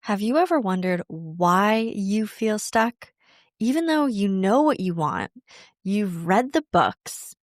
Have you ever wondered why you feel stuck? Even though you know what you want, you've read the books,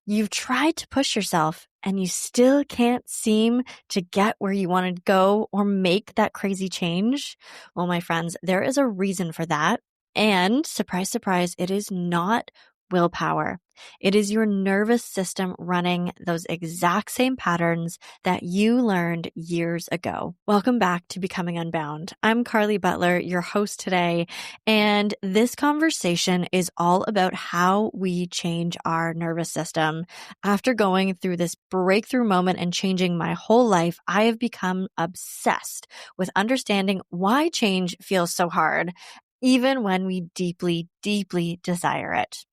you've tried to push yourself, and you still can't seem to get where you want to go or make that crazy change? Well, my friends, there is a reason for that. And surprise, surprise, it is not willpower. It is your nervous system running those exact same patterns that you learned years ago. Welcome back to Becoming Unbound. I'm Carly Butler, your host today, and this conversation is all about how we change our nervous system. After going through this breakthrough moment and changing my whole life, I have become obsessed with understanding why change feels so hard, even when we deeply, deeply desire it.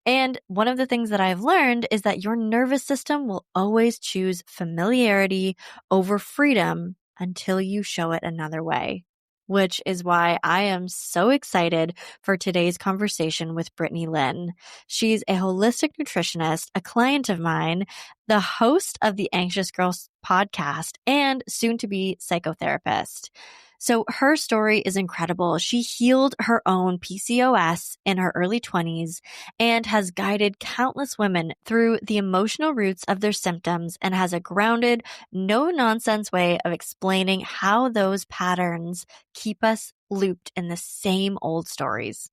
And one of the things that I've learned is that your nervous system will always choose familiarity over freedom until you show it another way, which is why I am so excited for today's conversation with Brittany Lynn. She's a holistic nutritionist, a client of mine, the host of the Anxious Girls podcast, and soon to be psychotherapist. So her story is incredible. She healed her own PCOS in her early 20s and has guided countless women through the emotional roots of their symptoms and has a grounded, no-nonsense way of explaining how those patterns keep us looped in the same old stories.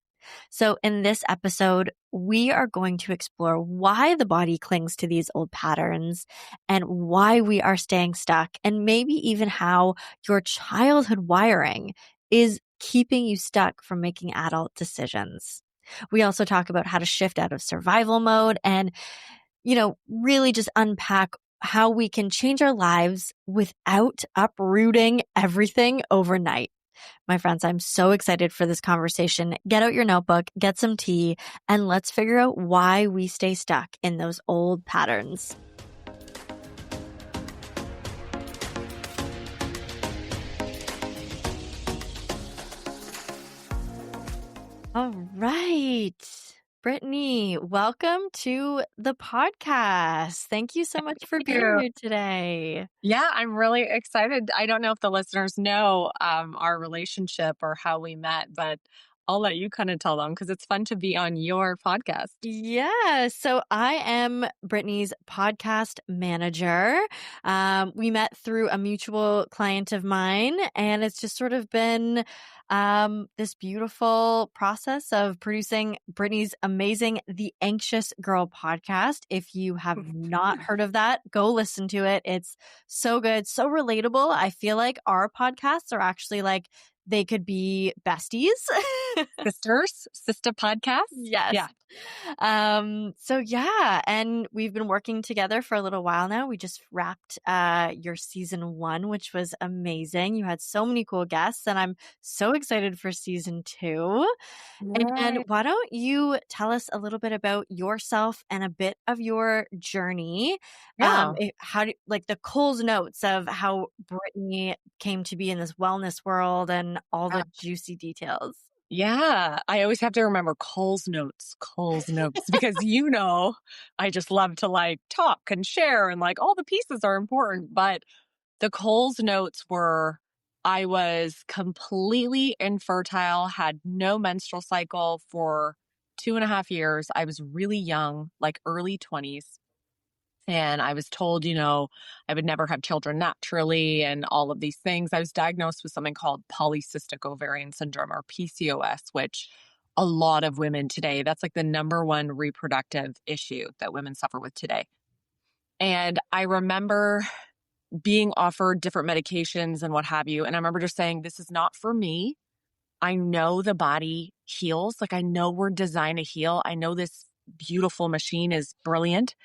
So in this episode, we are going to explore why the body clings to these old patterns and why we are staying stuck, and maybe even how your childhood wiring is keeping you stuck from making adult decisions. We also talk about how to shift out of survival mode and, really just unpack how we can change our lives without uprooting everything overnight. My friends, I'm so excited for this conversation. Get out your notebook, get some tea, and let's figure out why we stay stuck in those old patterns. All right. Brittany, welcome to the podcast. Thank you so much for being here today. Yeah, I'm really excited. I don't know if the listeners know our relationship or how we met, but I'll let you kind of tell them because it's fun to be on your podcast. Yeah. So I am Brittany's podcast manager. We met through a mutual client of mine, and it's just sort of been this beautiful process of producing Brittany's amazing The Anxious Girl podcast. If you have not heard of that, go listen to it. It's so good, so relatable. I feel like our podcasts are actually like they could be besties. Sister podcast. Yes. Yeah. So yeah, and we've been working together for a little while now. We just wrapped your season 1, which was amazing. You had so many cool guests, and I'm so excited for season 2. And Right. why don't you tell us a little bit about yourself and a bit of your journey? Yeah. Like the Cole's notes of how Brittany came to be in this wellness world and all the juicy details. Yeah. I always have to remember Cole's notes, because I just love to like talk and share and like all the pieces are important. But the Cole's notes were I was completely infertile, had no menstrual cycle for 2.5 years. I was really young, like early 20s. And I was told, I would never have children naturally and all of these things. I was diagnosed with something called polycystic ovarian syndrome or PCOS, which a lot of women today, that's like the number one reproductive issue that women suffer with today. And I remember being offered different medications and what have you. And I remember just saying, this is not for me. I know the body heals. Like I know we're designed to heal. I know this beautiful machine is brilliant.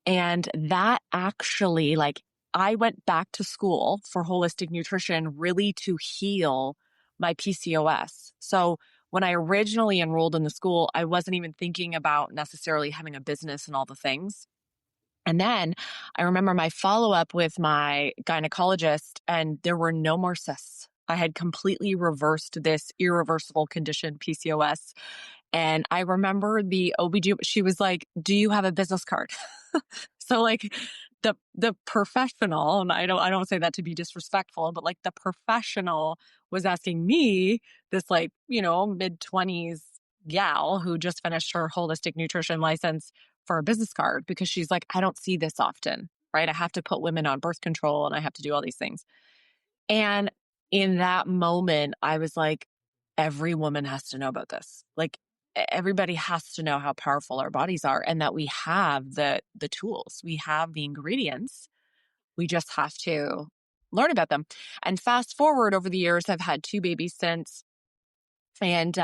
And that actually, like, I went back to school for holistic nutrition really to heal my PCOS. So when I originally enrolled in the school, I wasn't even thinking about necessarily having a business and all the things. And then I remember my follow-up with my gynecologist, and there were no more cysts. I had completely reversed this irreversible condition, PCOS. And I remember the OBGYN, she was like, do you have a business card? So like the professional, and I don't say that to be disrespectful, but like the professional was asking me, this like, mid-20s gal who just finished her holistic nutrition license, for a business card, because she's like, I don't see this often, right? I have to put women on birth control and I have to do all these things. And in that moment, I was like, every woman has to know about this. Like, everybody has to know how powerful our bodies are, and that we have the tools, we have the ingredients. We just have to learn about them. And fast forward over the years, I've had 2 babies since, and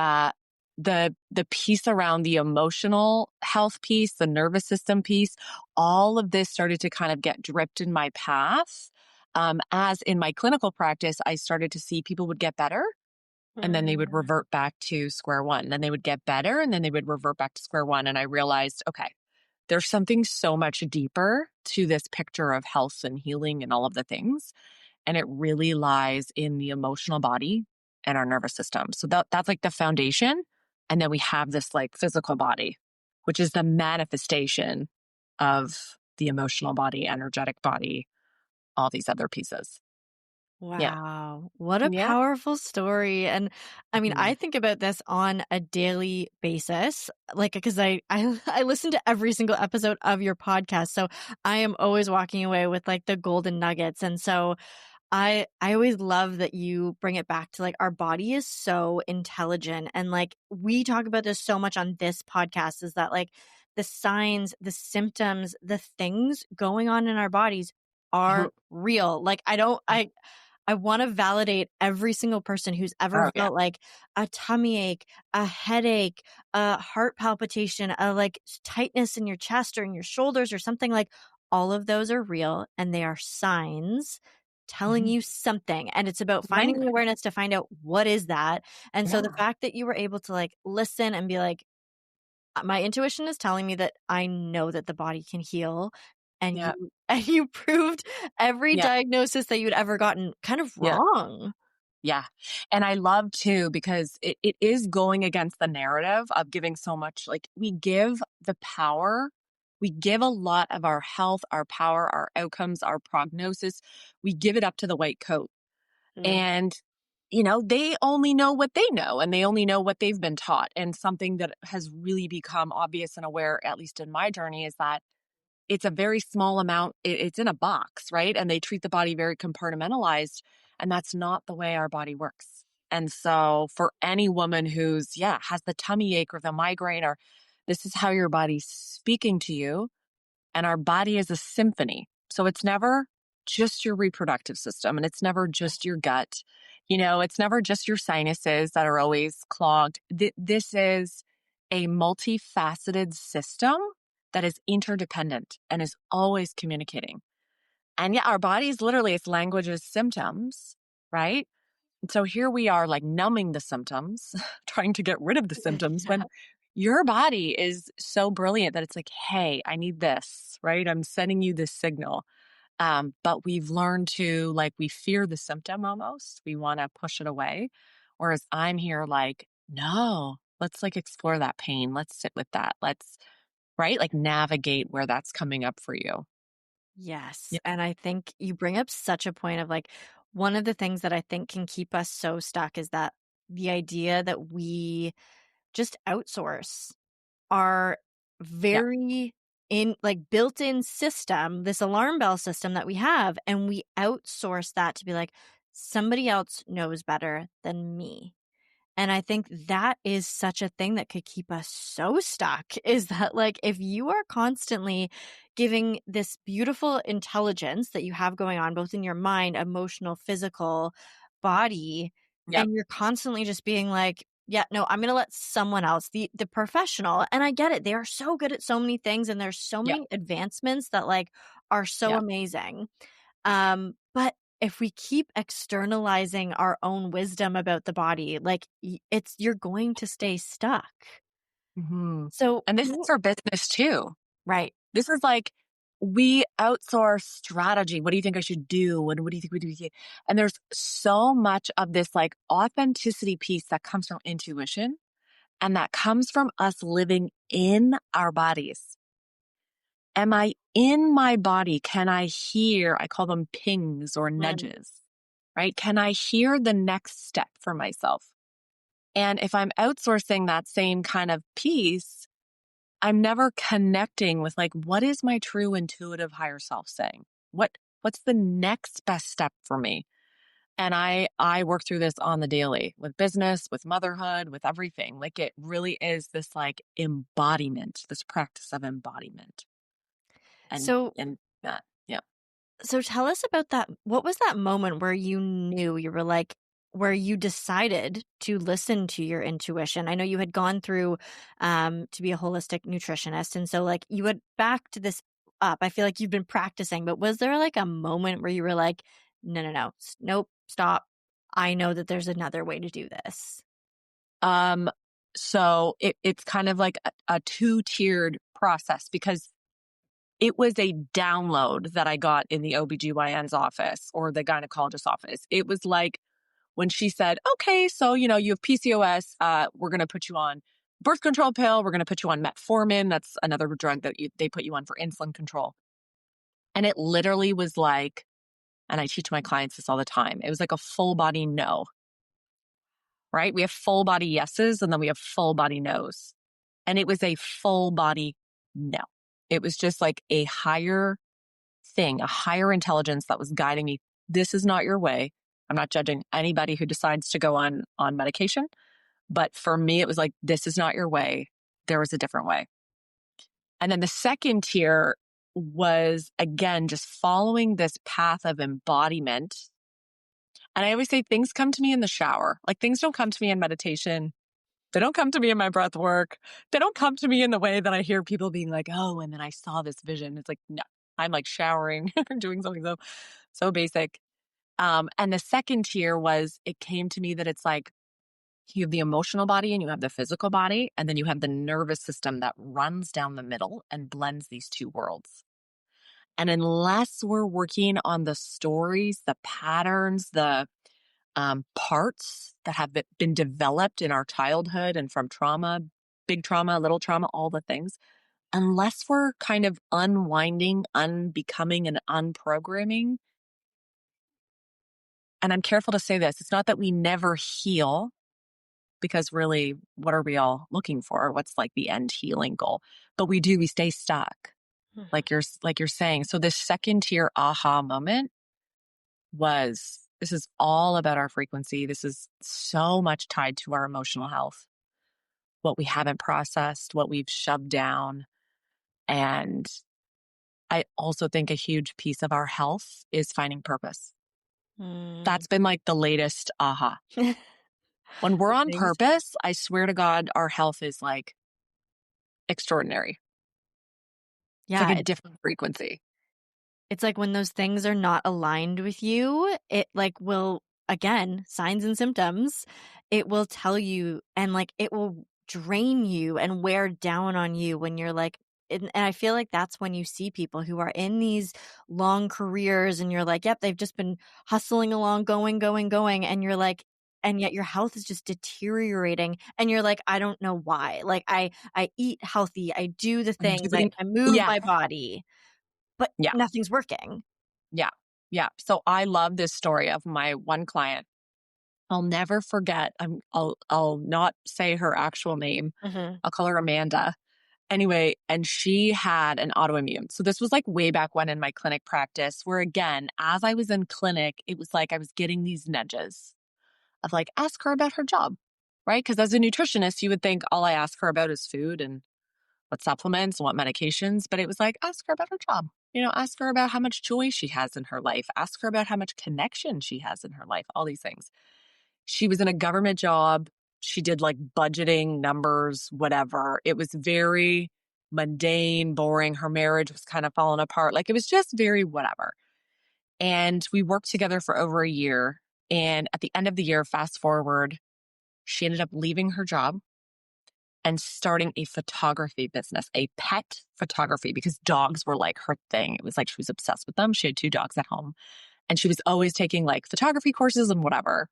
the piece around the emotional health piece, the nervous system piece, all of this started to kind of get dripped in my path. As in my clinical practice, I started to see people would get better and then they would Mm. revert back to square one. Then they would get better and then they would revert back to square one. And I realized, okay, there's something so much deeper to this picture of health and healing and all of the things. And it really lies in the emotional body and our nervous system. So that's like the foundation. And then we have this like physical body, which is the manifestation of the emotional body, energetic body, all these other pieces. Yeah. Wow. What a Yeah. powerful story. And I mean, I Mhm. think about this on a daily basis, like, because I listen to every single episode of your podcast. So I am always walking away with like the golden nuggets. And so I always love that you bring it back to like our body is so intelligent, and like we talk about this so much on this podcast, is that like the signs, the symptoms, the things going on in our bodies Mhm. are real. Like I want to validate every single person who's ever Oh, yeah. felt like a tummy ache, a headache, a heart palpitation, a like tightness in your chest or in your shoulders or something. Like all of those are real, and they are signs telling Mhm. you something. And it's about Yeah. finding the awareness to find out what is that. And so the Yeah. fact that you were able to like listen and be like, my intuition is telling me that I know that the body can heal. And Yeah. you and you proved every Yeah. diagnosis that you'd ever gotten kind of Yeah. wrong. Yeah. And I love too, because it is going against the narrative of giving so much. Like, we give the power, we give a lot of our health, our power, our outcomes, our prognosis, we give it up to the white coat. Mm. And, they only know what they know and they only know what they've been taught. And something that has really become obvious and aware, at least in my journey, is that it's a very small amount. It's in a box, right? And they treat the body very compartmentalized. And that's not the way our body works. And so for any woman who's, yeah, has the tummy ache or the migraine, or this is how your body's speaking to you, and our body is a symphony. So it's never just your reproductive system and it's never just your gut. It's never just your sinuses that are always clogged. This is a multifaceted system that is interdependent and is always communicating. And yeah, our body is literally, its language is symptoms, right? And so here we are, like, numbing the symptoms, trying to get rid of the symptoms, Yeah. when your body is so brilliant that it's like, hey, I need this, right? I'm sending you this signal. But we've learned to, like, we fear the symptom almost. We want to push it away. Whereas I'm here like, no, let's like explore that pain. Let's sit with that. Let's, right? Like, navigate where that's coming up for you. Yes. Yeah. And I think you bring up such a point of like one of the things that I think can keep us so stuck is that the idea that we just outsource our Yeah. very in like built-in system, this alarm bell system that we have, and we outsource that to be like somebody else knows better than me. And I think that is such a thing that could keep us so stuck, is that like if you are constantly giving this beautiful intelligence that you have going on both in your mind, emotional, physical, body, Yeah. and you're constantly just being like, yeah, no, I'm going to let someone else, the professional. And I get it. They are so good at so many things and there's so Yeah. many advancements that like are so Yeah. amazing. But if we keep externalizing our own wisdom about the body, like you're going to stay stuck. Hmm. So, And this is for business too. right. This is like, we outsource strategy. What do you think I should do? What do you think we do? And there's so much of this like authenticity piece that comes from intuition and that comes from us living in our bodies. am I in my body? Can I hear, I call them pings or Mm. nudges, right? Can I hear the next step for myself? And if I'm outsourcing that same kind of piece, I'm never connecting with like, what is my true intuitive higher self saying? What's the next best step for me? And I work through this on the daily with business, with motherhood, with everything. Like it really is this like embodiment, this practice of embodiment. And So and that, yeah. So tell us about that. What was that moment where you knew you were like, where you decided to listen to your intuition? I know you had gone through to be a holistic nutritionist. And so like you had backed this up. I feel like you've been practicing, but was there like a moment where you were like, no, no, no, nope, stop. I know that there's another way to do this. Um, so it's kind of like a two-tiered process because it was a download that I got in the OBGYN's office or the gynecologist's office. It was like when she said, okay, so, you know, you have PCOS, we're going to put you on birth control pill. We're going to put you on metformin. That's another drug that they put you on for insulin control. And it literally was like, and I teach my clients this all the time. It was like a full body no, right? We have full body yeses and then we have full body nos. And it was a full body no. It was just like a higher thing, a higher intelligence that was guiding me. This is not your way. I'm not judging anybody who decides to go on medication, but for me, it was like, this is not your way. There was a different way. And then the second tier was again just following this path of embodiment. And I always say things come to me in the shower. Like things don't come to me in meditation. They don't come to me in my breath work. They don't come to me in the way that I hear people being like, oh, and then I saw this vision. It's like, no, I'm like showering, doing something so basic. And the second tier was it came to me that it's like you have the emotional body and you have the physical body, and then you have the nervous system that runs down the middle and blends these two worlds. And unless we're working on the stories, the patterns, the parts that have been developed in our childhood and from trauma, big trauma, little trauma, all the things, unless we're kind of unwinding, unbecoming, and unprogramming. And I'm careful to say this, it's not that we never heal, because really, what are we all looking for? What's like the end healing goal? But we stay stuck, Mhm. like you're saying. So this second tier aha moment was this is all about our frequency. This is so much tied to our emotional health, what we haven't processed, what we've shoved down. And I also think a huge piece of our health is finding purpose. Mm. That's been like the latest aha. When we're Those on things. purpose, I swear to God, our health is like extraordinary. It's like Yeah, a different frequency. it's like when those things are not aligned with you, it like will, again, signs and symptoms, it will tell you and like it will drain you and wear down on you when you're like, and I feel like that's when you see people who are in these long careers and you're like, yep, they've just been hustling along, going, going, going. And you're like, and yet your health is just deteriorating. And you're like, I don't know why. Like I eat healthy. I do the I'm things. doing, I move yeah, my body, but yeah, nothing's working. yeah, yeah. So I love this story of my one client. I'll never forget. I'll not say her actual name. Mhm. I'll call her Amanda. Anyway, and she had an autoimmune. So this was like way back when in my clinic practice, where again, as I was in clinic, it was like I was getting these nudges of like, ask her about her job, right? Because as a nutritionist, you would think all I ask her about is food and what supplements and what medications, but it was like, ask her about her job. You know, ask her about how much joy she has in her life. Ask her about how much connection she has in her life, all these things. She was in a government job. She did like budgeting, numbers, whatever. It was very mundane, boring. Her marriage was kind of falling apart. Like it was just very whatever. And we worked together for over a year. And at the end of the year, fast forward, she ended up leaving her job and starting a photography business, a pet photography, because dogs were like her thing. It was like she was obsessed with them. She had two dogs at home and she was always taking like photography courses and whatever.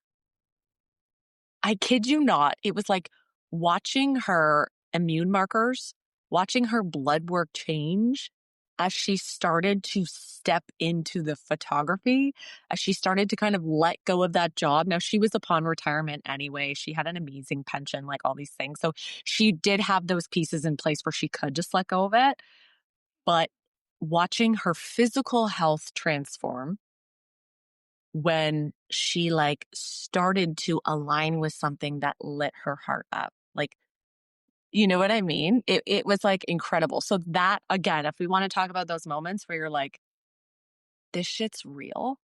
I kid you not. It was like watching her immune markers, watching her blood work change. as she started to step into the photography, as she started to kind of let go of that job. Now, she was upon retirement anyway. She had an amazing pension, like all these things. So she did have those pieces in place where she could just let go of it. But watching her physical health transform when she like started to align with something that lit her heart up. Like, you know what I mean? It was like incredible. So that again, if we want to talk about those moments where you're like, this shit's real,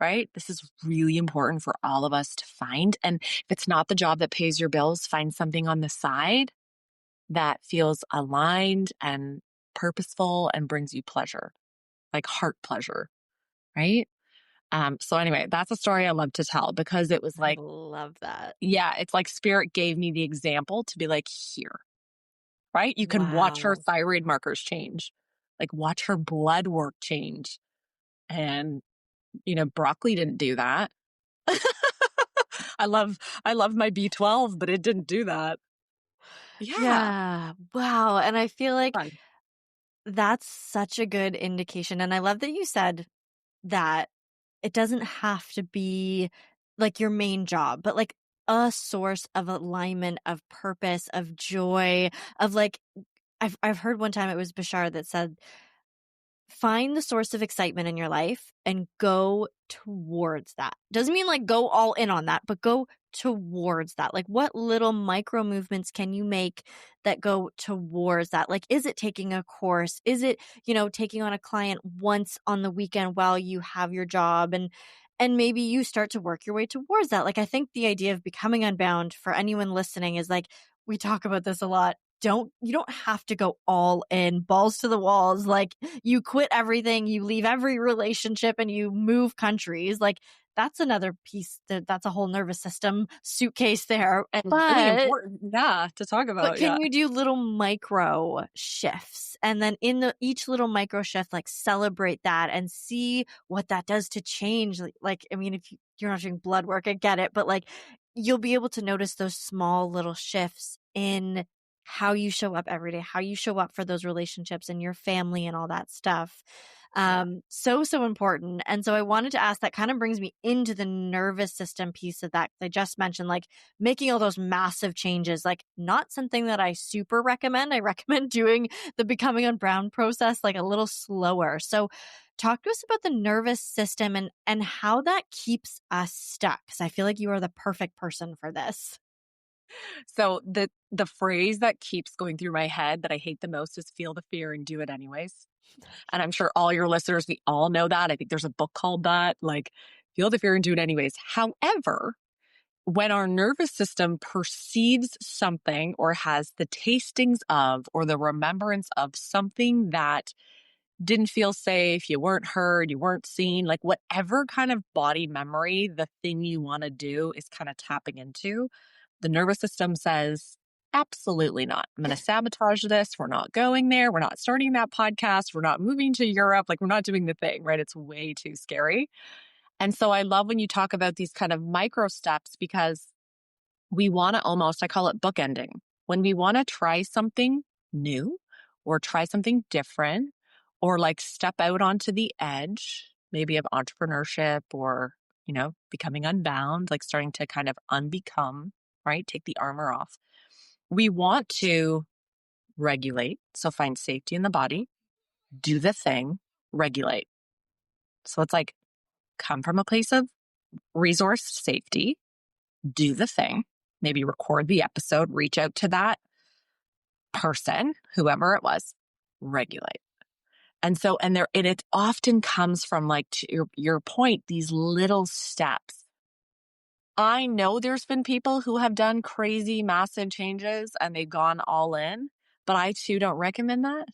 right? This is really important for all of us to find. And if it's not the job that pays your bills, find something on the side that feels aligned and purposeful and brings you pleasure, like heart pleasure, right? So anyway, that's a story I love to tell because it was I like, love that. yeah, it's like spirit gave me the example to be like, here, right? You can watch her Wow. thyroid markers change, like watch her blood work change. And, broccoli didn't do that. I love my B12, but it didn't do that. Yeah. Yeah. Wow. And I feel like Fun. that's such a good indication. And I love that you said that it doesn't have to be like your main job, but like a source of alignment, of purpose, of joy, of like I've heard one time it was Bashar that said, find the source of excitement in your life and go towards that. Doesn't mean like go all in on that, but go towards that. Like what little micro movements can you make that go towards that? Like, is it taking a course? Is it, taking on a client once on the weekend while you have your job? And maybe you start to work your way towards that. Like, I think the idea of becoming unbound for anyone listening is like, we talk about this a lot. You don't have to go all in, balls to the walls. Like, you quit everything, you leave every relationship, and you move countries. Like, that's another piece that's a whole nervous system suitcase there. And really But important, yeah, to talk but about. can Yeah. you do little micro shifts? And then in each little micro shift, like celebrate that and see what that does to change. Like I mean, if you're not doing blood work, I get it, but like you'll be able to notice those small little shifts in how you show up every day, how you show up for those relationships and your family and all that stuff. Yeah. So important. And so I wanted to ask, that kind of brings me into the nervous system piece of that I just mentioned, like making all those massive changes, like not something that I super recommend. I recommend doing the Becoming Unbound process like a little slower. So talk to us about the nervous system and how that keeps us stuck. Because I feel like you are the perfect person for this. So the phrase that keeps going through my head that I hate the most is feel the fear and do it anyways. And I'm sure all your listeners, we all know that. I think there's a book called that, like feel the fear and do it anyways. However, when our nervous system perceives something or has the tastings of or the remembrance of something that didn't feel safe, you weren't heard, you weren't seen, like whatever kind of body memory the thing you want to do is kind of tapping into, the nervous system says, absolutely not. I'm going to sabotage this. We're not going there. We're not starting that podcast. We're not moving to Europe. Like, we're not doing the thing, right? It's way too scary. And so I love when you talk about these kind of micro steps because we want to almost, I call it bookending. When we want to try something new or try something different or like step out onto the edge, maybe of entrepreneurship or, becoming unbound, like starting to kind of unbecome, right? Take the armor off. We want to regulate. So find safety in the body, do the thing, regulate. So it's like come from a place of resource safety, do the thing, maybe record the episode, reach out to that person, whoever it was, regulate. And so, and it often comes from like to your point, these little steps. I know there's been people who have done crazy, massive changes and they've gone all in, but I too don't recommend that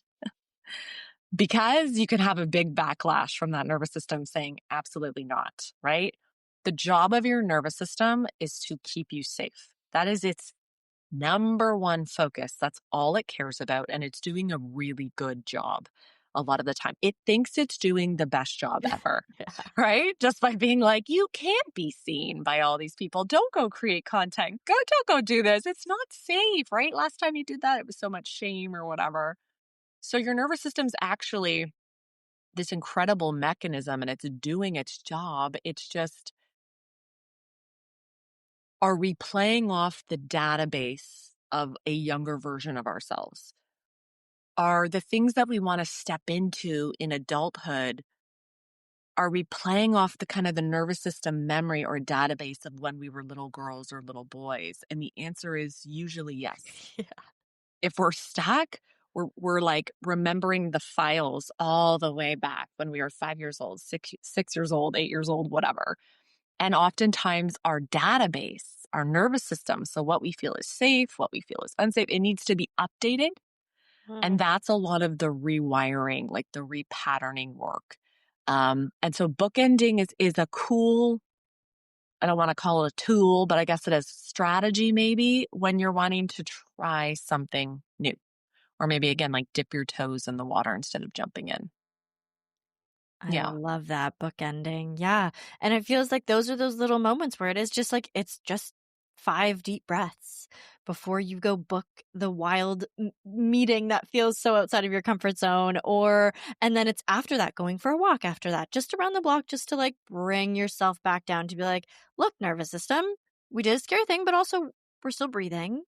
because you can have a big backlash from that nervous system saying absolutely not, right? The job of your nervous system is to keep you safe. That is its number one focus. That's all it cares about. And it's doing a really good job a lot of the time. It thinks it's doing the best job ever, Yeah. right? Just by being like, you can't be seen by all these people. Don't go create content. Don't go do this. It's not safe, right? Last time you did that, it was so much shame or whatever. So your nervous system's actually this incredible mechanism and it's doing its job. It's just, are we playing off the database of a younger version of ourselves? Are the things that we want to step into in adulthood, are we playing off the kind of the nervous system memory or database of when we were little girls or little boys? And the answer is usually yes. Yeah. If we're stuck, we're like remembering the files all the way back when we were 5 years old, 6 years old, 8 years old, whatever. And oftentimes our database, our nervous system, so what we feel is safe, what we feel is unsafe, it needs to be updated. And Mm. that's a lot of the rewiring, like the repatterning work. And so bookending is a cool, I don't want to call it a tool, but I guess it is strategy maybe when you're wanting to try something new. Or maybe again, like dip your toes in the water instead of jumping in. I Yeah. love that bookending. Yeah. And it feels like those are those little moments where it is just like, it's just 5 deep breaths before you go book the wild meeting that feels so outside of your comfort zone. And then it's after that, going for a walk after that, just around the block, just to like bring yourself back down to be like, look, nervous system, we did a scary thing, but also we're still breathing.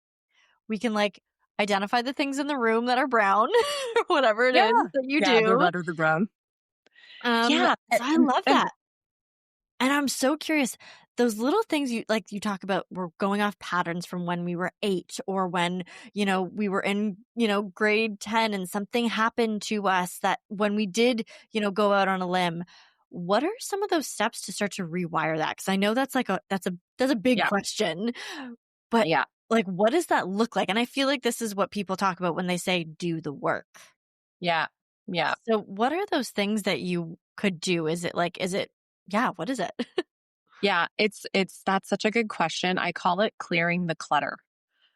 We can like identify the things in the room that are brown or whatever it Yeah. is that you Yeah. The do. red or the brown. Yeah. So I love that. And I'm so curious, those little things you talk about were going off patterns from when we were 8 or when, we were in, grade 10 and something happened to us that when we did, go out on a limb. What are some of those steps to start to rewire that? Because I know that's a big Yeah. question, but Yeah. like, what does that look like? And I feel like this is what people talk about when they say do the work. Yeah. Yeah. So what are those things that you could do? Yeah, what is it? Yeah. That's such a good question. I call it clearing the clutter.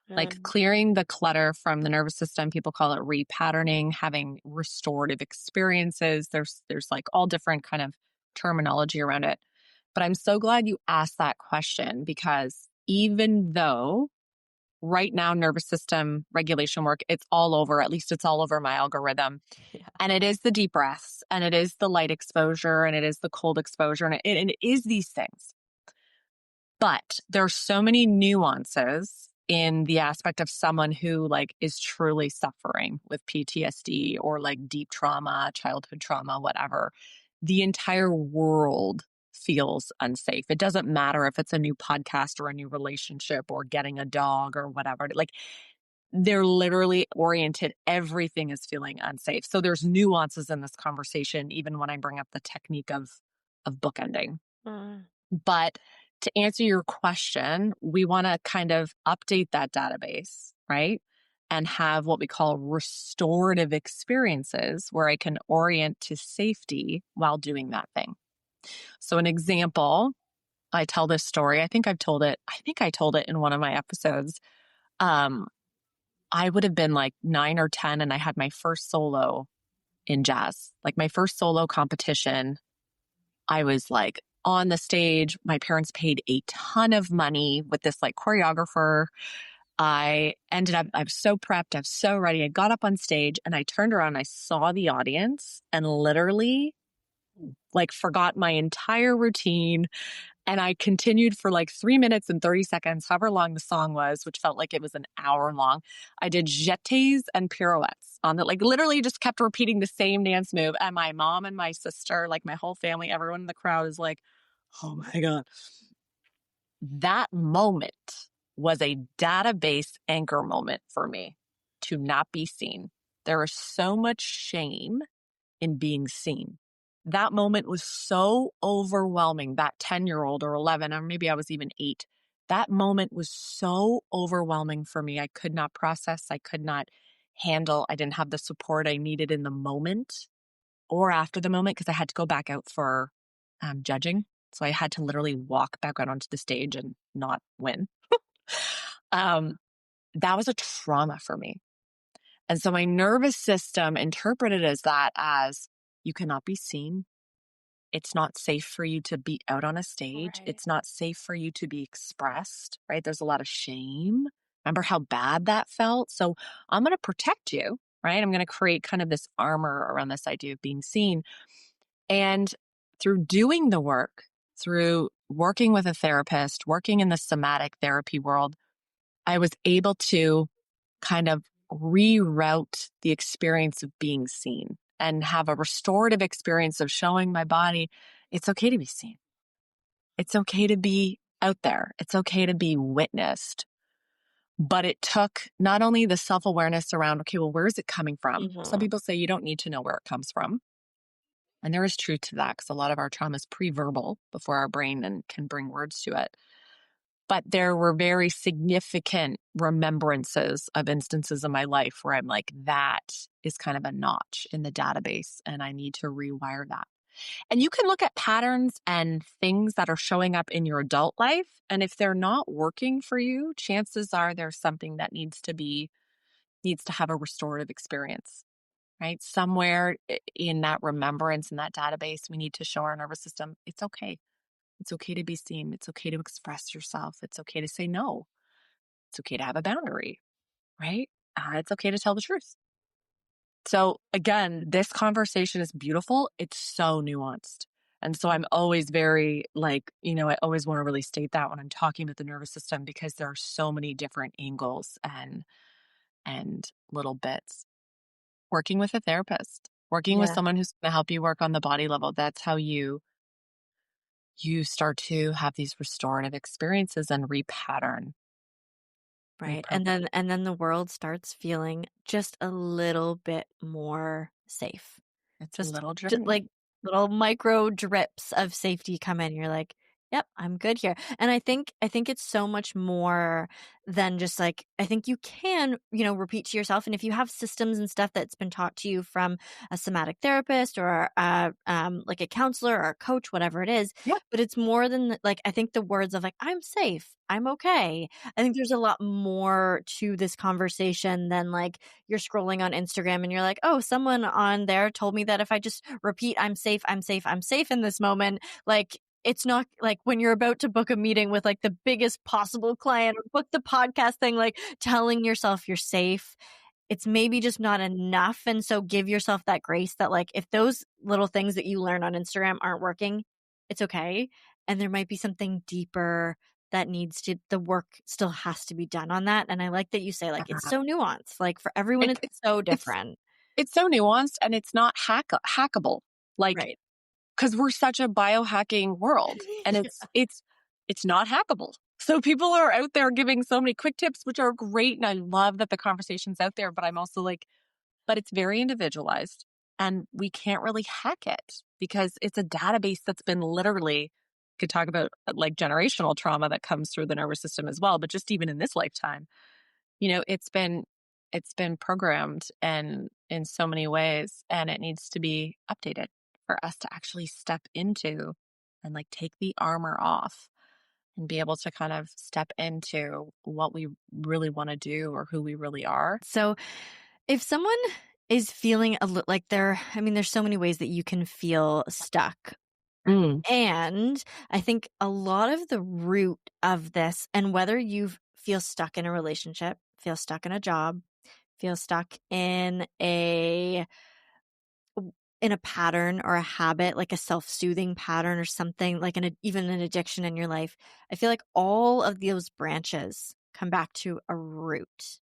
Like Mm. clearing the clutter from the nervous system. People call it repatterning, having restorative experiences. There's like all different kind of terminology around it. But I'm so glad you asked that question because even though right now nervous system regulation work, it's all over, at least it's all over my algorithm. Yeah. And it is the deep breaths and it is the light exposure and it is the cold exposure and it is these things. But there's so many nuances in the aspect of someone who like is truly suffering with PTSD or like deep trauma, childhood trauma, whatever. The entire world feels unsafe. It doesn't matter if it's a new podcast or a new relationship or getting a dog or whatever. Like they're literally oriented. Everything is feeling unsafe. So there's nuances in this conversation, even when I bring up the technique of bookending. Mm. But to answer your question, we want to kind of update that database, right? And have what we call restorative experiences where I can orient to safety while doing that thing. So, an example, I tell this story. I think I told it in one of my episodes. Um, I would have been like 9 or 10, and I had my first solo in jazz, like my first solo competition. I was like on the stage. My parents paid a ton of money with this like choreographer. I was so prepped, I was so ready. I got up on stage and I turned around and I saw the audience and literally like forgot my entire routine. And I continued for like 3 minutes and 30 seconds, however long the song was, which felt like it was an hour long. I did jetés and pirouettes on that, like literally just kept repeating the same dance move. And my mom and my sister, like my whole family, everyone in the crowd is like, oh my God. That moment was a database anchor moment for me to not be seen. There is so much shame in being seen. That moment was so overwhelming. That 10-year-old or 11, or maybe I was even 8. That moment was so overwhelming for me. I could not process. I could not handle. I didn't have the support I needed in the moment or after the moment because I had to go back out for judging. So I had to literally walk back out onto the stage and not win. um, that was a trauma for me. And so my nervous system interpreted as you cannot be seen. It's not safe for you to be out on a stage. Right. It's not safe for you to be expressed, right? There's a lot of shame. Remember how bad that felt? So I'm going to protect you, right? I'm going to create kind of this armor around this idea of being seen. And through doing the work, through working with a therapist, working in the somatic therapy world, I was able to kind of reroute the experience of being seen and have a restorative experience of showing my body it's okay to be seen. It's okay to be out there. It's okay to be witnessed. But it took not only the self awareness around, okay, well, where is it coming from? Some Mhm. people say you don't need to know where it comes from. And there is truth to that because a lot of our trauma is pre verbal before our brain and can bring words to it. But there were very significant remembrances of instances in my life where I'm like, that is kind of a notch in the database and I need to rewire that. And you can look at patterns and things that are showing up in your adult life. And if they're not working for you, chances are there's something that needs to have a restorative experience, right? Somewhere in that remembrance, in that database, we need to show our nervous system it's okay. It's okay to be seen. It's okay to express yourself. It's okay to say no. It's okay to have a boundary, right? It's okay to tell the truth. So again, this conversation is beautiful. It's so nuanced. And so I'm always very like, I always want to really state that when I'm talking about the nervous system because there are so many different angles and little bits. Working with a therapist, working with Yeah. someone who's going to help you work on the body level. That's how you start to have these restorative experiences and repattern, Right. And reprogram. then the world starts feeling just a little bit more safe. It's a Just little like journey. little micro drips of safety come in. You're like, "Yep, I'm good here." And I think it's so much more than just like I think you can, repeat to yourself, and if you have systems and stuff that's been taught to you from a somatic therapist or like a counselor or a coach, whatever it is, Yeah. but it's more than like I think the words of like I'm safe, I'm okay. I think there's a lot more to this conversation than like you're scrolling on Instagram and you're like, oh, someone on there told me that if I just repeat, I'm safe, I'm safe, I'm safe in this moment, like it's not like when you're about to book a meeting with like the biggest possible client or book the podcast thing, like telling yourself you're safe. It's maybe just not enough. And so give yourself that grace that like if those little things that you learn on Instagram aren't working, it's okay. And there might be something deeper that needs to the work still has to be done on that. And I like that you say like it's so nuanced. Like for everyone It's it's it's so it's different. it's so nuanced and it's not hackable. Like Right. because we're such a biohacking world and Yeah. it's not hackable. So people are out there giving so many quick tips, which are great. And I love that the conversation's out there, but I'm also like, but it's very individualized and we can't really hack it because it's a database that's been literally could talk about like generational trauma that comes through the nervous system as well. But just even in this lifetime, it's been programmed and in so many ways and it needs to be updated for us to actually step into and like take the armor off and be able to kind of step into what we really want to do or who we really are. So if someone is feeling like there's so many ways that you can feel stuck. Mm. And I think a lot of the root of this, and whether you feel stuck in a relationship, feel stuck in a job, feel stuck in a pattern or a habit, like a self-soothing pattern or something, like even an addiction in your life, I feel like all of those branches come back to a root.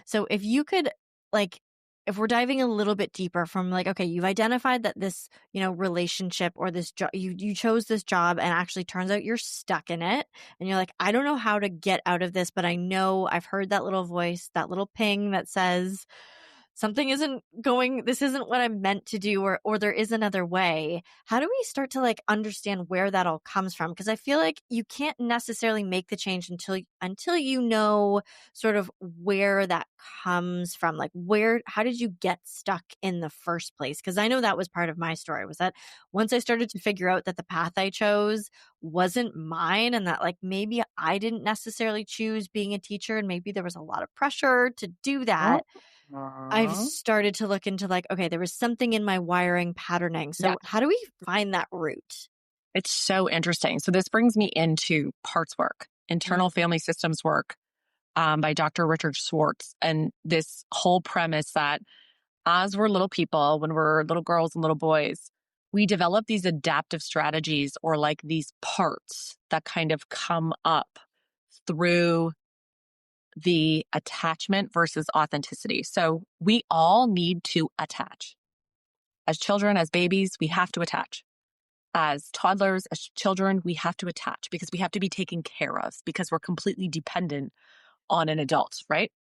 So if you could like if we're diving a little bit deeper from like okay, you've identified that this, relationship or this job you chose this job and actually turns out you're stuck in it and you're like I don't know how to get out of this, but I know I've heard that little voice, that little ping that says something isn't going this isn't what I'm meant to do or there is another way. How do we start to like understand where that all comes from? Because I feel like you can't necessarily make the change until you know sort of where that comes from. Like how did you get stuck in the first place? Because I know that was part of my story was that once I started to figure out that the path I chose wasn't mine and that like maybe I didn't necessarily choose being a teacher and maybe there was a lot of pressure to do that, I've Aw. started to look into like, okay, there was something in my wiring patterning. Yeah, So how do we find that root? it's so interesting. So this brings me into parts work, internal Mm. family systems work, by Dr. Richard Schwartz. And this whole premise that as we're little people, when we're little girls and little boys, we develop these adaptive strategies or like these parts that kind of come up through the attachment versus authenticity. So we all need to attach. As children, as babies, we have to attach. As toddlers, as children, we have to attach because we have to be taken care of because we're completely dependent on an adult, right?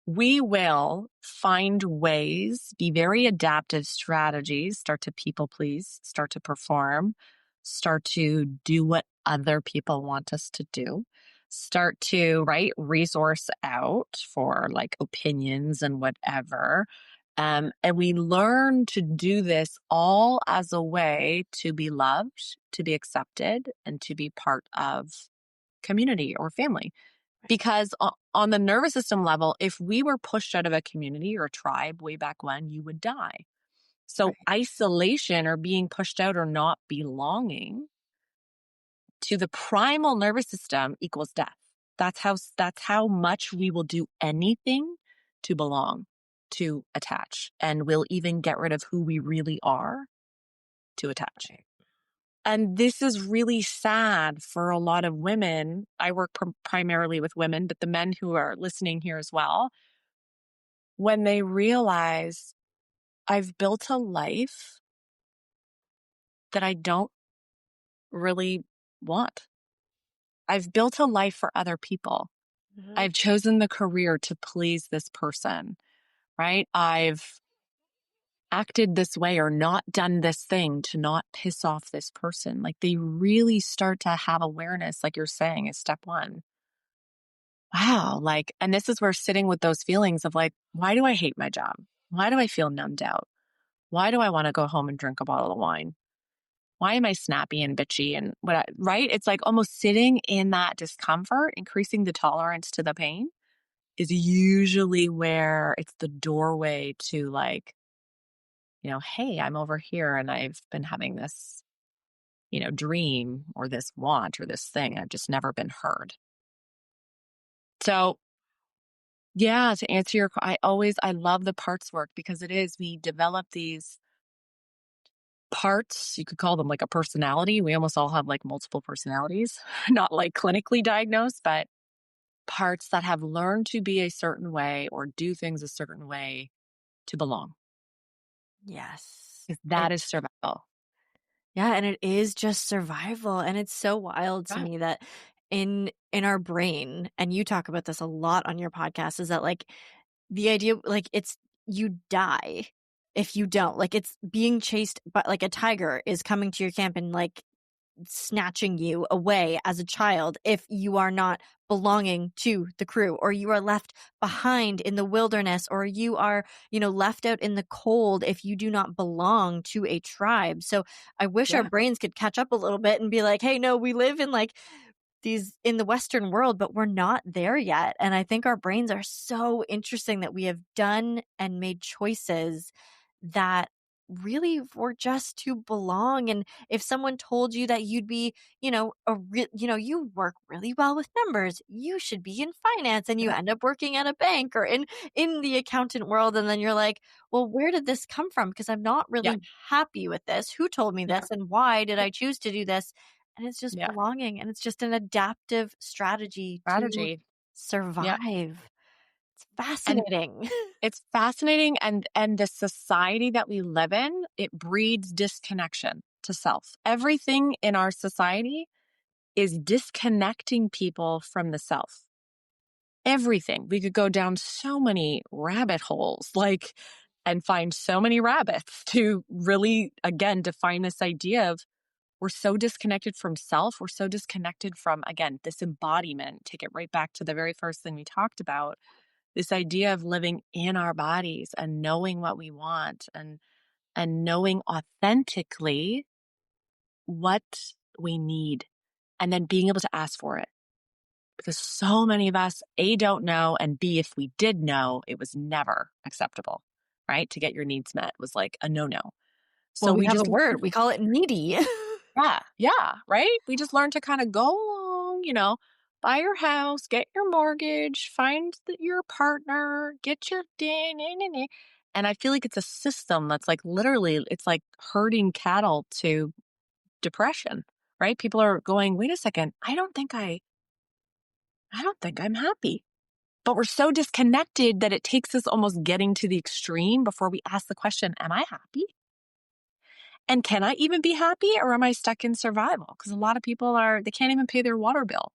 We will find ways, be very adaptive strategies, start to people please, start to perform, start to do what other people want us to do, start to, right, resource out for like opinions and whatever. And we learn to do this all as a way to be loved, to be accepted, and to be part of community or family. Because on the nervous system level, if we were pushed out of a community or a tribe way back when, you would die. So Right. isolation or being pushed out or not belonging to the primal nervous system equals death. That's how much we will do anything to belong, to attach, and we'll even get rid of who we really are to attach. Right. And this is really sad for a lot of women. I work primarily with women, but the men who are listening here as well, when they realize I've built a life that I don't really want. I've built a life for other people. Mhm. I've chosen the career to please this person, right? I've acted this way or not done this thing to not piss off this person. Like they really start to have awareness, like you're saying, is step one. Wow. Like, and this is where sitting with those feelings of like, why do I hate my job? Why do I feel numbed out? Why do I want to go home and drink a bottle of wine? Why am I snappy and bitchy and right? It's like almost sitting in that discomfort, increasing the tolerance to the pain is usually where it's the doorway to like, hey, I'm over here and I've been having this, dream or this want or this thing. I've just never been heard. So yeah, to answer I love the parts work because we develop these parts. You could call them like a personality. We almost all have like multiple personalities, not like clinically diagnosed, but parts that have learned to be a certain way or do things a certain way to belong. Yes. 'Cause that is survival. Yeah, and it is just survival, and it's so wild to Right. me that in our brain, and you talk about this a lot on your podcast, is that like the idea like it's you die if you don't. Like it's being chased but like a tiger is coming to your camp and like snatching you away as a child if you are not belonging to the crew, or you are left behind in the wilderness, or you are, left out in the cold if you do not belong to a tribe. So I wish our Yeah. brains could catch up a little bit and be like, hey, no, we live in like these in the Western world, but we're not there yet. And I think our brains are so interesting that we have done and made choices that really were just to belong. And if someone told you that you'd be, you work really well with numbers, you should be in finance, and you Yeah. end up working at a bank or in the accountant world, and then you're like, well, where did this come from? Because I'm not Yeah. really happy with this. Who told me Yeah. this, and why did Yeah. I choose to do this? And it's just Yeah. belonging, and it's just an adaptive strategy to Strategy. Yeah. survive. It's And fascinating. it's fascinating. And the society that we live in, it breeds disconnection to self. Everything in our society is disconnecting people from the self. Everything. We could go down so many rabbit holes, like, and find so many rabbits to really, again, define this idea of we're so disconnected from self. We're so disconnected from, again, this embodiment. Take it right back to the very first thing we talked about, this idea of living in our bodies and knowing what we want and knowing authentically what we need and then being able to ask for it. Because so many of us, A, don't know, and B, if we did know, it was never acceptable, right? To get your needs met was like a no-no. Well, So we we have a just, word. We call it needy. yeah, right? We just learned to kind of go along, buy your house, get your mortgage, find your partner, get your day, nah, nah, nah. And I feel like it's a system that's like literally, it's like herding cattle to depression, right? People are going, wait a second, I don't think I'm happy. But we're so disconnected that it takes us almost getting to the extreme before we ask the question, am I happy? And can I even be happy, or am I stuck in survival? Because a lot of people they can't even pay their water bill.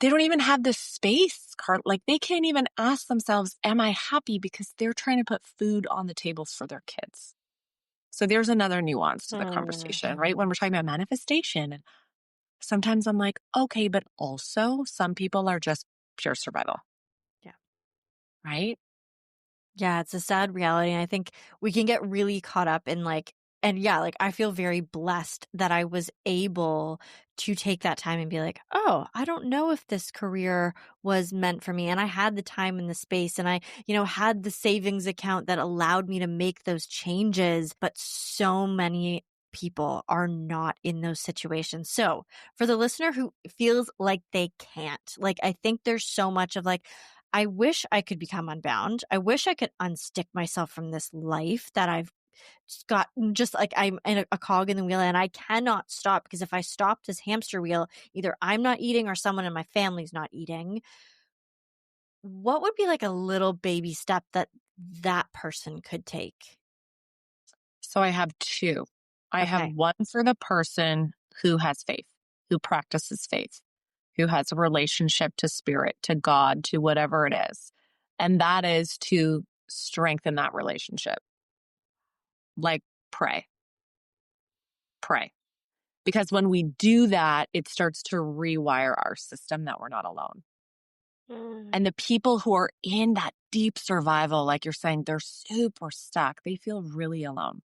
They don't even have the space, like they can't even ask themselves, am I happy? Because they're trying to put food on the tables for their kids. So there's another nuance to the Mm. conversation, right? When we're talking about manifestation, and sometimes I'm like, okay, but also some people are just pure survival, Yeah. right? Yeah, it's a sad reality. And I think we can get really caught up in and yeah, I feel very blessed that I was able to take that time and be like, oh, I don't know if this career was meant for me. And I had the time and the space, and I, had the savings account that allowed me to make those changes. But so many people are not in those situations. So for the listener who feels like they can't, I think there's so much of I wish I could become unbound. I wish I could unstick myself from this life that I've just I'm in a cog in the wheel, and I cannot stop, because if I stop this hamster wheel, either I'm not eating or someone in my family's not eating. What would be a little baby step that that person could take? So I have two. I have Okay. one for the person who has faith, who practices faith, who has a relationship to spirit, to God, to whatever it is. And that is to strengthen that relationship. Like pray, pray. Because when we do that, it starts to rewire our system that we're not alone. Mm. And the people who are in that deep survival, like you're saying, they're super stuck. They feel really alone,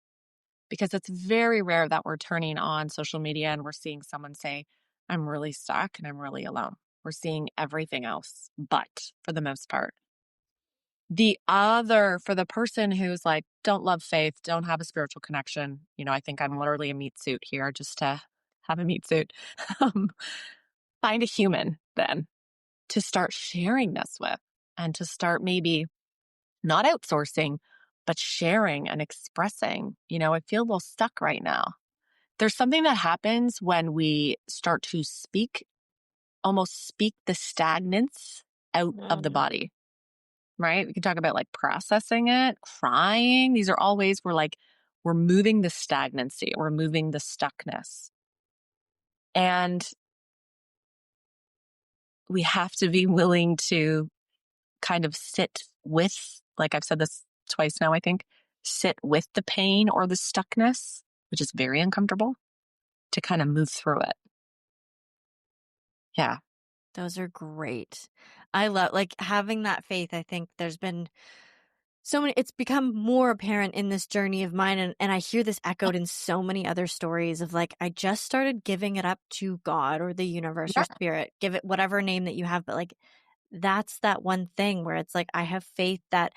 because it's very rare that we're turning on social media and we're seeing someone say, I'm really stuck and I'm really alone. We're seeing everything else, but for the most part. The other, for the person who's like, don't love faith, don't have a spiritual connection, I think I'm literally a meat suit here just to have a meat suit. Um, Find a human then to start sharing this with, and to start maybe not outsourcing, but sharing and expressing. I feel a little stuck right now. There's something that happens when we start to almost speak the stagnance out of the Mm. body, right? We can talk about processing it, crying. These are all ways we're moving the stagnancy, we're moving the stuckness. And we have to be willing to kind of sit with, like I've said this twice now, I think, sit with the pain or the stuckness, which is very uncomfortable, to kind of move through it. Yeah. Those are great. I love having that faith. I think there's been so many, it's become more apparent in this journey of mine. And I hear this echoed in so many other stories of I just started giving it up to God or the universe or Yeah. spirit, give it whatever name that you have. But that's that one thing where it's I have faith that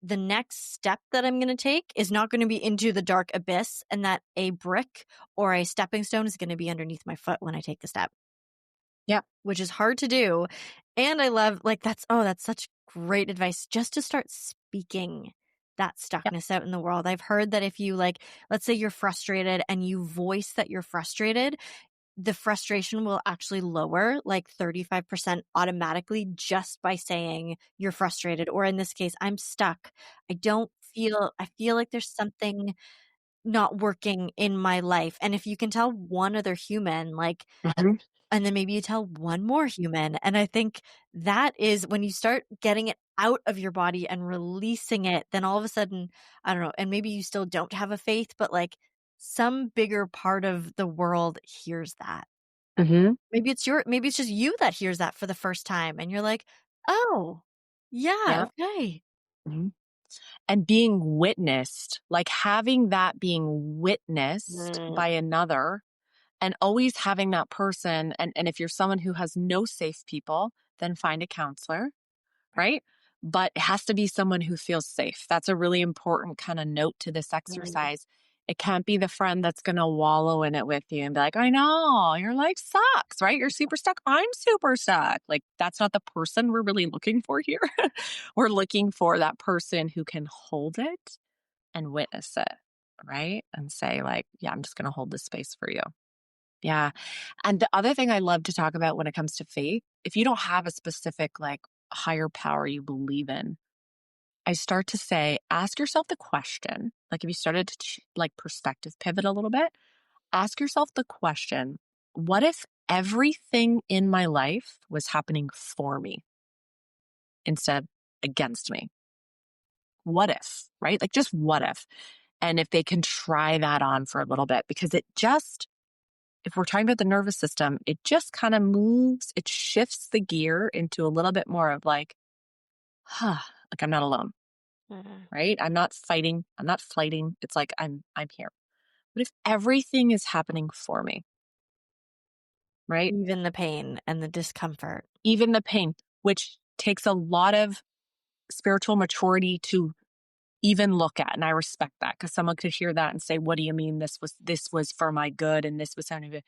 the next step that I'm going to take is not going to be into the dark abyss, and that a brick or a stepping stone is going to be underneath my foot when I take the step, Yeah. which is hard to do. And I love that's such great advice, just to start speaking that Yeah. stuckness out in the world. I've heard that if you let's say you're frustrated and you voice that you're frustrated, the frustration will actually lower 35% automatically just by saying you're frustrated. Or in this case, I'm stuck. I feel like there's something not working in my life. And if you can tell one other human, Mhm. and then maybe you tell one more human. And I think that is when you start getting it out of your body and releasing it, then all of a sudden, I don't know, and maybe you still don't have a faith, but some bigger part of the world hears that. Mhm. Maybe it's just you that hears that for the first time, and you're like, "Oh, yeah, Yeah. okay." Mhm. And being witnessed, like having that being witnessed Mm. by another, and always having that person. And if you're someone who has no safe people, then find a counselor, Right. right? But it has to be someone who feels safe. That's a really important kind of note to this Mm. exercise, It can't be the friend that's going to wallow in it with you and be like, I know, your life sucks, right? You're super stuck. I'm super stuck. Like, that's not the person we're really looking for here. We're looking for that person who can hold it and witness it, right? And say, like, yeah, I'm just going to hold this space for you. Yeah. And the other thing I love to talk about when it comes to faith, if you don't have a specific, like, higher power you believe in, I start to say, ask yourself the question, like if you started to like perspective pivot a little bit, ask yourself the question, what if everything in my life was happening for me instead against me? What if, right? Like just what if? And if they can try that on for a little bit, because it just, if we're talking about the nervous system, it just kind of moves, it shifts the gear into a little bit more of like, like I'm not alone. Mhm. Right? I'm not fighting. I'm not fighting. It's like I'm here. What if everything is happening for me? Right? Even the pain and the discomfort. Even the pain, which takes a lot of spiritual maturity to even look at. And I respect that because someone could hear that and say, what do you mean this was for my good and this was sounding good.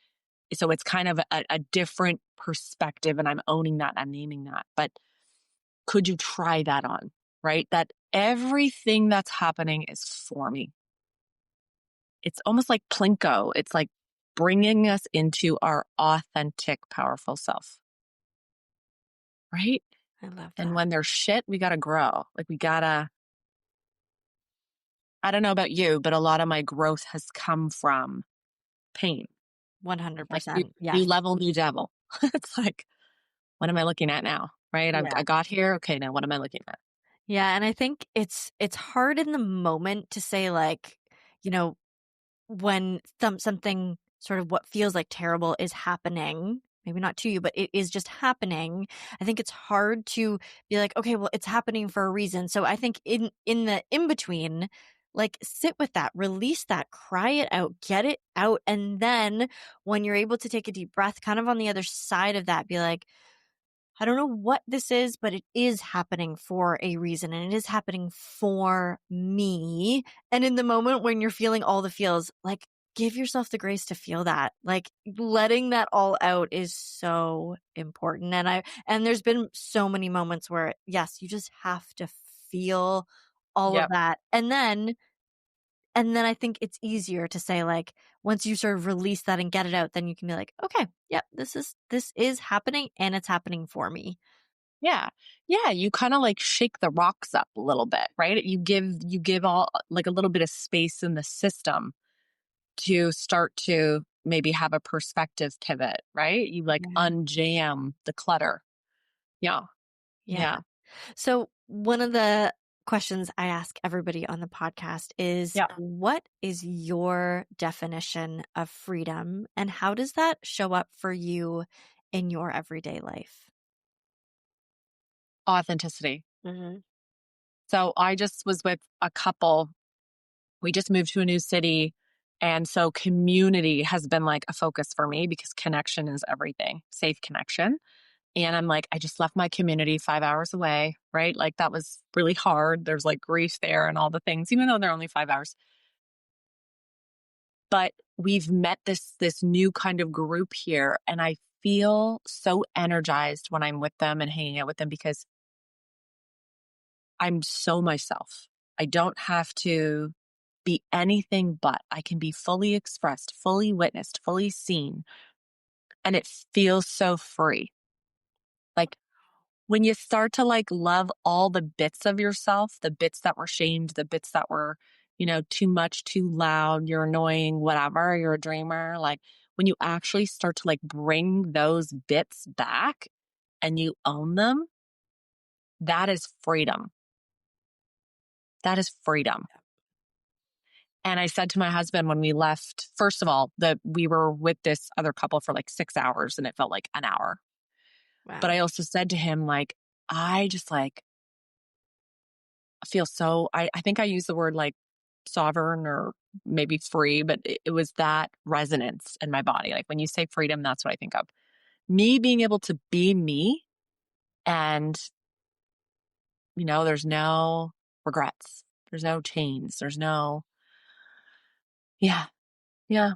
So it's kind of a different perspective and I'm owning that, I'm naming that. But could you try that on? Right? That everything that's happening is for me. It's almost like Plinko. It's like bringing us into our authentic, powerful self, right? I love And that. when there's shit, we got to grow. Like we got to, I don't know about you, but a lot of my growth has come from pain. Like 100%. new Yes. level, new devil. It's like, what am I looking at now? Right? Yeah. I got here. Okay. Now what am I looking at? Yeah, and I think it's hard in the moment to say like, you know, when something sort of what feels like terrible is happening, maybe not to you, but it is just happening. I think it's hard to be like, okay, well, it's happening for a reason. So I think in the in between, like sit with that, release that, cry it out, get it out, and then when you're able to take a deep breath, kind of on the other side of that, be like, I don't know what this is, but it is happening for a reason and it is happening for me. And in the moment when you're feeling all the feels, like give yourself the grace to feel that. Like letting that all out is so important. And there's been so many moments where yes, you just have to feel all of Yep. that. And then I think it's easier to say like once you sort of release that and get it out, then you can be like, okay, yep, this is happening and it's happening for me. Yeah. Yeah. You kind of like shake the rocks up a little bit, right? You give all like a little bit of space in the system to start to maybe have a perspective pivot, right? You like Yeah. unjam the clutter. Yeah. Yeah. Yeah. So one of the questions I ask everybody on the podcast is Yeah. what is your definition of freedom and how does that show up for you in your everyday life? Authenticity. Mm-hmm. So I just was with a couple. We just moved to a new city. And so community has been like a focus for me because connection is everything, safe connection. And I'm like, I just left my community 5 hours away, right? Like that was really hard. There's like grief there and all the things, even though they're only 5 hours. But we've met this new kind of group here. And I feel so energized when I'm with them and hanging out with them because I'm so myself. I don't have to be anything but. I can be fully expressed, fully witnessed, fully seen. And it feels so free. Like when you start to like love all the bits of yourself, the bits that were shamed, the bits that were, too much, too loud, you're annoying, whatever, you're a dreamer. Like when you actually start to like bring those bits back and you own them, that is freedom. That is freedom. And I said to my husband when we left, first of all, that we were with this other couple for like 6 hours and it felt like an hour. But Wow. I also said to him, like, I just like feel so, I think I used the word like sovereign or maybe free, but it was that resonance in my body. Like when you say freedom, that's what I think of. Me being able to be me and, there's no regrets. There's no chains. There's no, Yeah. Yeah.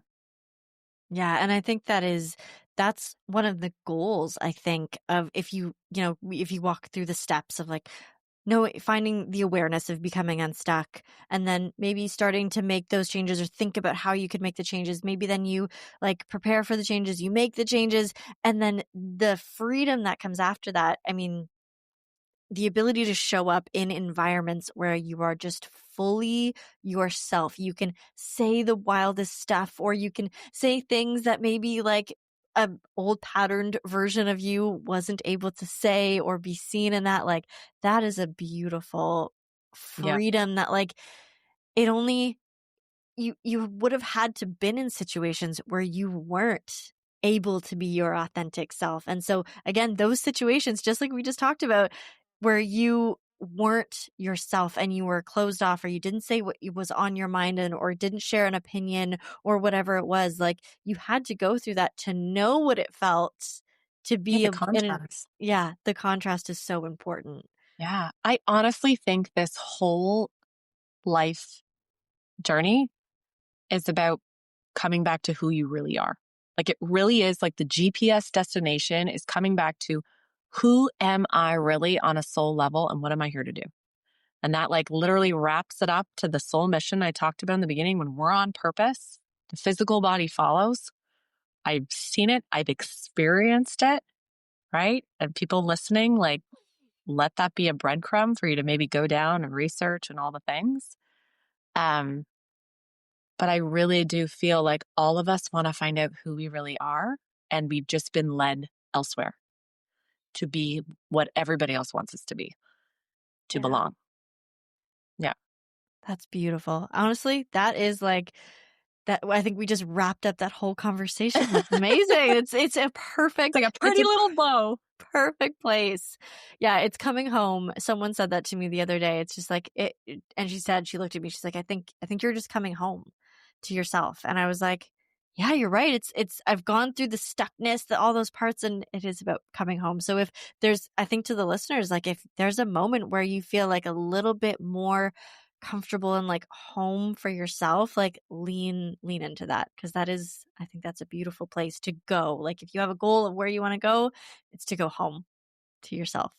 Yeah. And I think that's one of the goals, I think, of if if you walk through the steps of like, no, finding the awareness of becoming unstuck and then maybe starting to make those changes or think about how you could make the changes. Maybe then you like prepare for the changes, you make the changes, and then the freedom that comes after that. I mean, the ability to show up in environments where you are just fully yourself. You can say the wildest stuff, or you can say things that maybe like a old patterned version of you wasn't able to say or be seen in that. Like that is a beautiful Yeah. freedom that like it only you would have had to been in situations where you weren't able to be your authentic self. And so again, those situations, just like we just talked about, where you weren't yourself and you were closed off or you didn't say what was on your mind and or didn't share an opinion or whatever it was, like you had to go through that to know what it felt to Yeah. be The in an, contrast. yeah, the contrast is so important. Yeah. I honestly think this whole life journey is about coming back to who you really are. Like it really is like the GPS destination is coming back to who am I really on a soul level and what am I here to do? And that like literally wraps it up to the soul mission I talked about in the beginning. When we're on purpose, the physical body follows. I've seen it. I've experienced it, right? And people listening, like, let that be a breadcrumb for you to maybe go down and research and all the things. Um, but I really do feel like all of us want to find out who we really are. And we've just been led elsewhere to be what everybody else wants us to be, to Yeah, belong. Yeah. that's beautiful. Honestly, that is like that. I think we just wrapped up that whole conversation. That's amazing. It's a It's like a it's pretty a little bow. perfect place. Yeah, it's coming home. Someone said that to me the other day. It's just like and she said, she looked at me, she's like, I think you're just coming home to yourself. And I was like, yeah, you're right. It's I've gone through the stuckness, all those parts, and it is about coming home. So if there's, I think to the listeners, like if there's a moment where you feel like a little bit more comfortable and like home for yourself, like lean into that, because that is, I think that's a beautiful place to go. Like if you have a goal of where you want to go, it's to go home to yourself.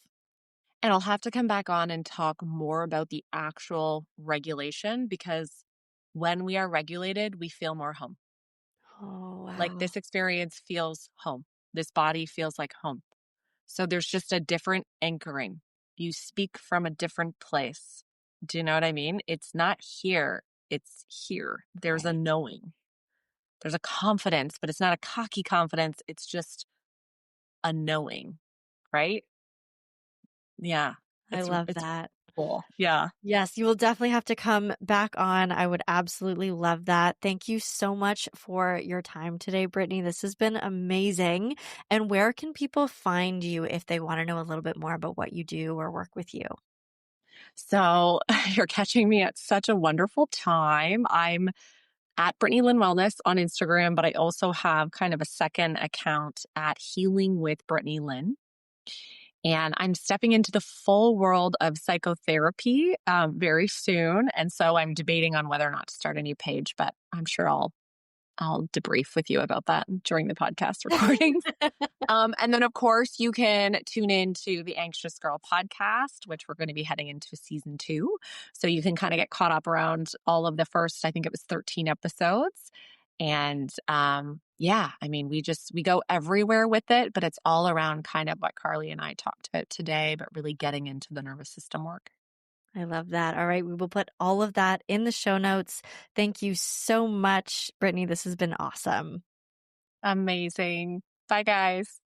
And I'll have to come back on and talk more about the actual regulation because when we are regulated, we feel more home. Oh, Like wow. this experience feels home. This body feels like home. So there's just a different anchoring. You speak from a different place. Do you know what I mean? It's not here, it's here. There's a Right. knowing, there's a confidence, but it's not a cocky confidence. It's just a knowing, right? Yeah. I love It's that. cool. Yeah. Yes, you will definitely have to come back on. I would absolutely love that. Thank you so much for your time today, Brittany. This has been amazing. And where can people find you if they want to know a little bit more about what you do or work with you? So you're catching me at such a wonderful time. I'm at Brittany Lynn Wellness on Instagram, but I also have kind of a second account at Healing with Brittany Lynn. And I'm stepping into the full world of psychotherapy very soon. And so I'm debating on whether or not to start a new page, but I'm sure I'll debrief with you about that during the podcast recordings. And then, of course, you can tune in to the Anxious Girl podcast, which we're going to be heading into season 2. So you can kind of get caught up around all of the first, I think it was 13 episodes. And yeah, I mean, we go everywhere with it, but it's all around kind of what Carly and I talked about today, but really getting into the nervous system work. I love that. All right. We will put all of that in the show notes. Thank you so much, Brittany. This has been awesome. Amazing. Bye, guys.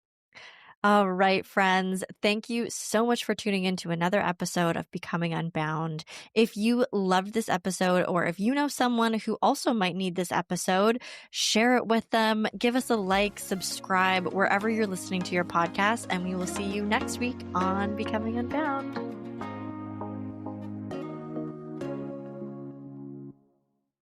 All right, friends. Thank you so much for tuning in to another episode of Becoming Unbound. If you loved this episode, or if you know someone who also might need this episode, share it with them. Give us a like, subscribe wherever you're listening to your podcast, and we will see you next week on Becoming Unbound.